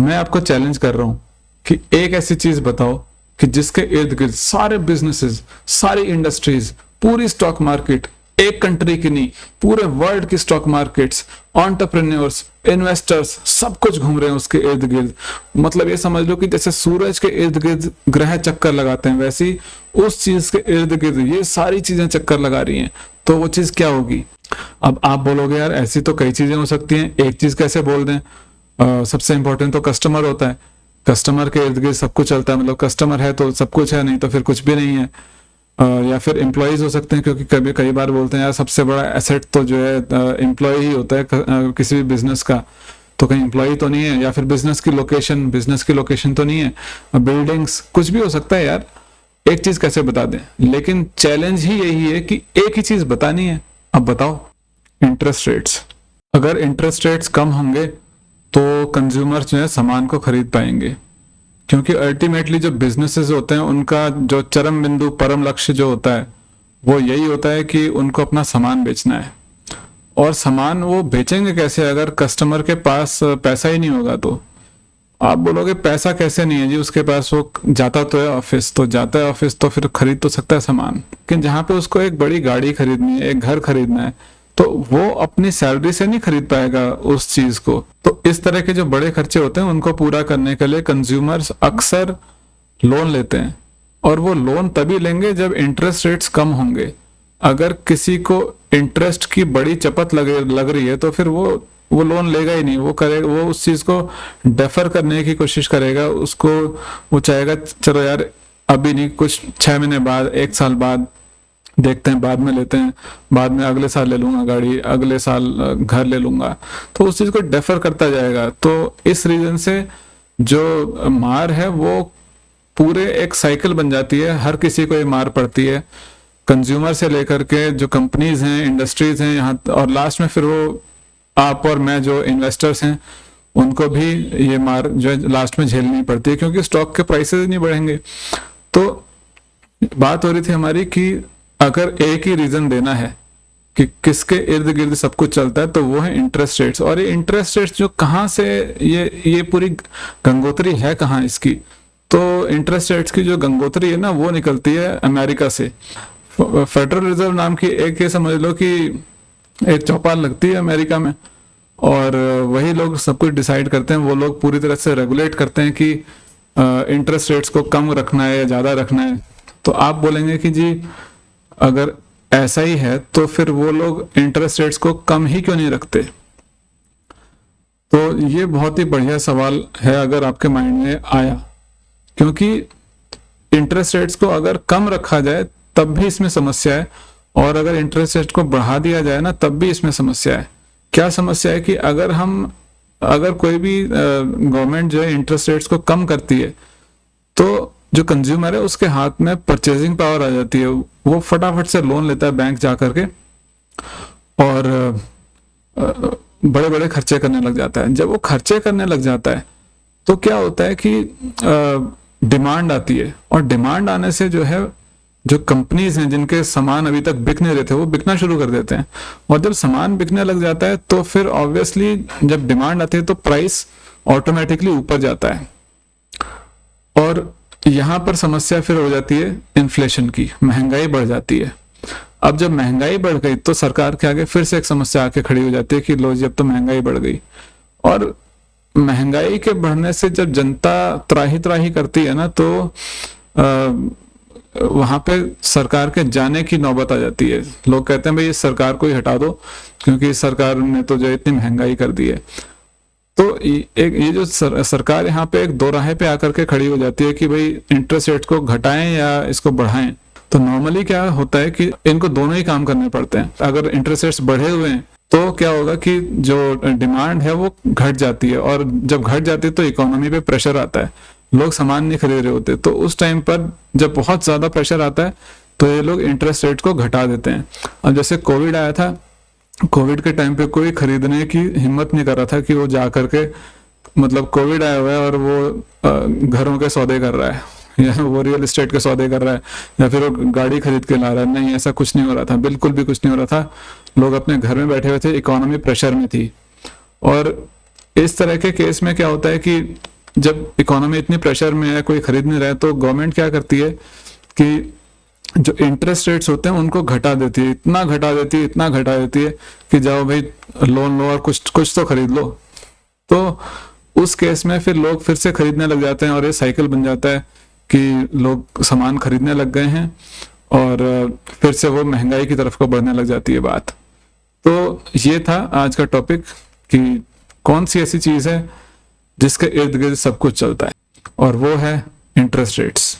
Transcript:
मैं आपको चैलेंज कर रहा हूं कि एक ऐसी चीज बताओ कि जिसके इर्द गिर्द सारे बिजनेसेस, सारी इंडस्ट्रीज, पूरी स्टॉक मार्केट, एक कंट्री की नहीं पूरे वर्ल्ड की स्टॉक मार्केट्स, एंटरप्रेन्योर्स, इन्वेस्टर्स सब कुछ घूम रहे हैं उसके इर्द गिर्द। मतलब ये समझ लो कि जैसे सूरज के इर्द गिर्द ग्रह चक्कर लगाते हैं, वैसे ही उस चीज के इर्द गिर्द ये सारी चीजें चक्कर लगा रही हैं। तो वो चीज क्या होगी? अब आप बोलोगे यार ऐसी तो कई चीजें हो सकती हैं, एक चीज कैसे बोल दें? सबसे इंपॉर्टेंट तो कस्टमर होता है, कस्टमर के इर्द गिर्द सब कुछ चलता है। मतलब कस्टमर है तो सब कुछ है, नहीं तो फिर कुछ भी नहीं है। या फिर एम्प्लॉयज हो सकते हैं, क्योंकि कई बार बोलते हैं यार सबसे बड़ा एसेट तो जो है एम्प्लॉय ही होता है किसी भी बिजनेस का। तो कहीं एम्प्लॉय तो नहीं है, या फिर बिजनेस की लोकेशन तो नहीं है, बिल्डिंग्स, कुछ भी हो सकता है यार। एक चीज कैसे बता दें? लेकिन चैलेंज ही यही है कि एक ही चीज बतानी है। अब बताओ, इंटरेस्ट रेट्स। अगर इंटरेस्ट रेट्स कम होंगे तो कंज्यूमर जो है सामान को खरीद पाएंगे, क्योंकि अल्टीमेटली जो बिजनेसेस होते हैं उनका जो चरम बिंदु, परम लक्ष्य जो होता है वो यही होता है कि उनको अपना सामान बेचना है। और सामान वो बेचेंगे कैसे अगर कस्टमर के पास पैसा ही नहीं होगा? तो आप बोलोगे पैसा कैसे नहीं है जी उसके पास, वो जाता तो है ऑफिस, तो फिर खरीद तो सकता है सामान। लेकिन जहाँ पे उसको एक बड़ी गाड़ी खरीदनी है, एक घर खरीदना है, तो वो अपनी सैलरी से नहीं खरीद पाएगा उस चीज को। तो इस तरह के जो बड़े खर्चे होते हैं उनको पूरा करने के लिए कंज्यूमर्स अक्सर लोन लेते हैं, और वो लोन तभी लेंगे जब इंटरेस्ट रेट्स कम होंगे। अगर किसी को इंटरेस्ट की बड़ी चपत लग रही है तो फिर वो लोन लेगा ही नहीं। वो उस चीज को डेफर करने की कोशिश करेगा। उसको वो चाहेगा चलो यार अभी नहीं, कुछ 6 महीने बाद, 1 साल बाद देखते हैं, बाद में लेते हैं, बाद में अगले साल ले लूंगा गाड़ी, अगले साल घर ले लूंगा। तो उस चीज को डेफर करता जाएगा। तो इस रीजन से जो मार है वो पूरे एक साइकिल बन जाती है, हर किसी को ये मार पड़ती है, कंज्यूमर से लेकर के जो कंपनीज हैं, इंडस्ट्रीज हैं यहाँ, और लास्ट में फिर वो आप और मैं जो इन्वेस्टर्स हैं उनको भी ये मार जो है लास्ट में झेलनी पड़ती है, क्योंकि स्टॉक के प्राइसेस नहीं बढ़ेंगे। तो बात हो रही थी हमारी कि अगर एक ही रीजन देना है कि किसके इर्द गिर्द सब कुछ चलता है तो वो है इंटरेस्ट रेट्स। और ये इंटरेस्ट रेट्स जो कहाँ से, ये पूरी गंगोत्री है कहाँ इसकी? तो इंटरेस्ट रेट्स की जो गंगोत्री है ना वो निकलती है अमेरिका से। फेडरल रिजर्व नाम की एक, ये समझ लो कि एक चौपाल लगती है अमेरिका में, और वही लोग सब कुछ डिसाइड करते हैं। वो लोग पूरी तरह से रेगुलेट करते हैं कि इंटरेस्ट रेट्स को कम रखना है या ज्यादा रखना है। तो आप बोलेंगे कि जी अगर ऐसा ही है तो फिर वो लोग इंटरेस्ट रेट्स को कम ही क्यों नहीं रखते? तो ये बहुत ही बढ़िया सवाल है अगर आपके माइंड में आया, क्योंकि इंटरेस्ट रेट्स को अगर कम रखा जाए तब भी इसमें समस्या है, और अगर इंटरेस्ट रेट को बढ़ा दिया जाए ना तब भी इसमें समस्या है। क्या समस्या है कि अगर कोई भी गवर्नमेंट जो है इंटरेस्ट रेट्स को कम करती है तो जो कंज्यूमर है उसके हाथ में परचेजिंग पावर आ जाती है। वो फटाफट से लोन लेता है बैंक जा करके और बड़े बड़े खर्चे करने लग जाता है। जब वो खर्चे करने लग जाता है तो क्या होता है कि डिमांड आती है, और डिमांड आने से जो है जो कंपनीज हैं जिनके सामान अभी तक बिक नहीं रहे थे वो बिकना शुरू कर देते हैं। और जब सामान बिकने लग जाता है तो फिर ऑब्वियसली जब डिमांड आती है तो प्राइस ऑटोमेटिकली ऊपर जाता है, और यहां पर समस्या फिर हो जाती है इन्फ्लेशन की, महंगाई बढ़ जाती है। अब जब महंगाई बढ़ गई तो सरकार के आगे फिर से एक समस्या आके खड़ी हो जाती है कि लो जी अब तो महंगाई बढ़ गई। और महंगाई के बढ़ने से जब जनता त्राही त्राही करती है ना तो वहां पे सरकार के जाने की नौबत आ जाती है। लोग कहते हैं भाई इस सरकार को ही हटा दो, क्योंकि इस सरकार ने तो जो इतनी महंगाई कर दी है। तो ये जो सरकार यहाँ पे एक दो राहे पे आकर के खड़ी हो जाती है कि भाई इंटरेस्ट रेट को घटाएं या इसको बढ़ाएं। तो नॉर्मली क्या होता है कि इनको दोनों ही काम करने पड़ते हैं। अगर इंटरेस्ट रेट्स बढ़े हुए हैं तो क्या होगा कि जो डिमांड है वो घट जाती है, और जब घट जाती है तो इकोनॉमी पे प्रेशर आता है, लोग सामान नहीं खरीद रहे होते। तो उस टाइम पर जब बहुत ज्यादा प्रेशर आता है तो ये लोग इंटरेस्ट रेट को घटा देते हैं। अब जैसे कोविड आया था, कोविड के टाइम पे कोई खरीदने की हिम्मत नहीं कर रहा था कि वो जा करके, मतलब कोविड आया हुआ है और वो घरों के सौदे कर रहा है या वो रियल एस्टेट के सौदे कर रहा है या फिर वो गाड़ी खरीद के ला रहा है। नहीं, ऐसा कुछ नहीं हो रहा था, बिल्कुल भी कुछ नहीं हो रहा था। लोग अपने घर में बैठे हुए थे, इकोनॉमी प्रेशर में थी। और इस तरह के केस में क्या होता है कि जब इकोनॉमी इतनी प्रेशर में है, कोई खरीद नहीं रहा है, तो गवर्नमेंट क्या करती है कि जो इंटरेस्ट रेट्स होते हैं उनको घटा देती है, इतना घटा देती है कि जाओ भाई लोन लो और कुछ तो खरीद लो। तो उस केस में फिर लोग फिर से खरीदने लग जाते हैं और ये साइकिल बन जाता है कि लोग सामान खरीदने लग गए हैं और फिर से वो महंगाई की तरफ को बढ़ने लग जाती है बात। तो ये था आज का टॉपिक कि कौन सी ऐसी चीज है जिसके इर्द गिर्द सब कुछ चलता है, और वो है इंटरेस्ट रेट्स।